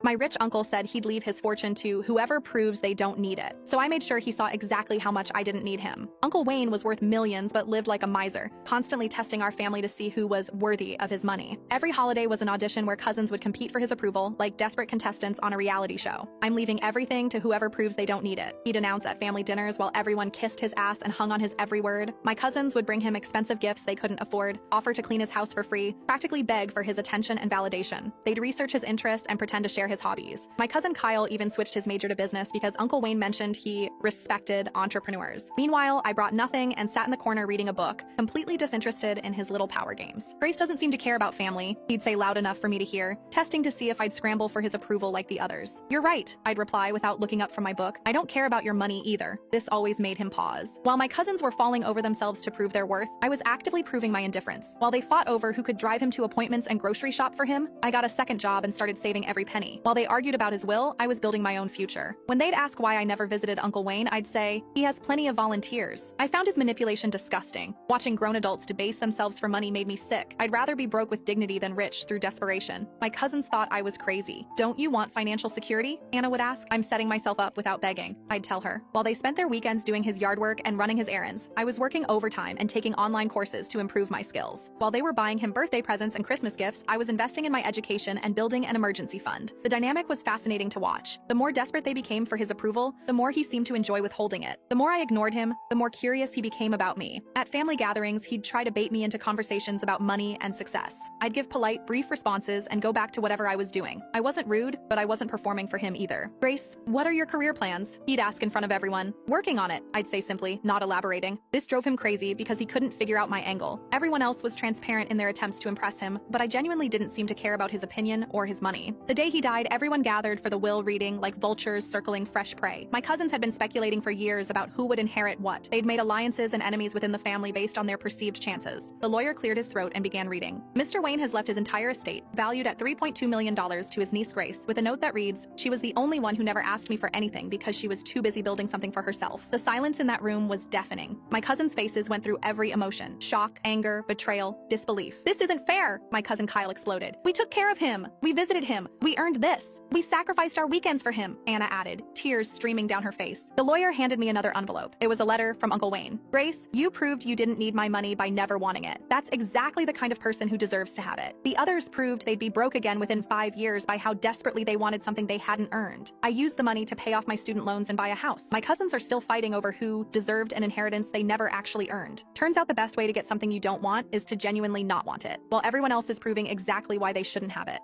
My rich uncle said he'd leave his fortune to whoever proves they don't need it. So I made sure he saw exactly how much I didn't need him. Uncle Wayne was worth millions but lived like a miser, constantly testing our family to see who was worthy of his money. Every holiday was an audition where cousins would compete for his approval, like desperate contestants on a reality show. I'm leaving everything to whoever proves they don't need it, he'd announce at family dinners while everyone kissed his ass and hung on his every word. My cousins would bring him expensive gifts they couldn't afford, offer to clean his house for free, practically beg for his attention and validation. They'd research his interests and pretend to share his hobbies. My cousin Kyle even switched his major to business because Uncle Wayne mentioned he respected entrepreneurs. Meanwhile, I brought nothing and sat in the corner reading a book, completely disinterested in his little power games. Grace doesn't seem to care about family, he'd say loud enough for me to hear, testing to see if I'd scramble for his approval like the others. You're right, I'd reply without looking up from my book. I don't care about your money either. This always made him pause. While my cousins were falling over themselves to prove their worth, I was actively proving my indifference. While they fought over who could drive him to appointments and grocery shop for him, I got a second job and started saving every penny. While they argued about his will, I was building my own future. When they'd ask why I never visited Uncle Wayne, I'd say, he has plenty of volunteers. I found his manipulation disgusting. Watching grown adults debase themselves for money made me sick. I'd rather be broke with dignity than rich through desperation. My cousins thought I was crazy. Don't you want financial security? Anna would ask. I'm setting myself up without begging, I'd tell her. While they spent their weekends doing his yard work and running his errands, I was working overtime and taking online courses to improve my skills. While they were buying him birthday presents and Christmas gifts, I was investing in my education and building an emergency fund. The dynamic was fascinating to watch. The more desperate they became for his approval, the more he seemed to enjoy withholding it. The more I ignored him, the more curious he became about me. At family gatherings, he'd try to bait me into conversations about money and success. I'd give polite, brief responses and go back to whatever I was doing. I wasn't rude, but I wasn't performing for him either. Grace, what are your career plans? He'd ask in front of everyone. Working on it, I'd say simply, not elaborating. This drove him crazy because he couldn't figure out my angle. Everyone else was transparent in their attempts to impress him, but I genuinely didn't seem to care about his opinion or his money. The day he died, everyone gathered for the will reading like vultures circling fresh prey. My cousins had been speculating for years about who would inherit what. They'd made alliances and enemies within the family based on their perceived chances. The lawyer cleared his throat and began reading. Mr. Wayne has left his entire estate, valued at $3.2 million, to his niece Grace, with a note that reads, she was the only one who never asked me for anything because she was too busy building something for herself. The silence in that room was deafening. My cousins' faces went through every emotion: shock, anger, betrayal, disbelief. This isn't fair, my cousin Kyle exploded. We took care of him. We visited him. We earned this. We sacrificed our weekends for him, Anna added, tears streaming down her face. The lawyer handed me another envelope. It was a letter from Uncle Wayne. Grace, you proved you didn't need my money by never wanting it. That's exactly the kind of person who deserves to have it. The others proved they'd be broke again within 5 years by how desperately they wanted something they hadn't earned. I used the money to pay off my student loans and buy a house. My cousins are still fighting over who deserved an inheritance they never actually earned. Turns out the best way to get something you don't want is to genuinely not want it, while everyone else is proving exactly why they shouldn't have it.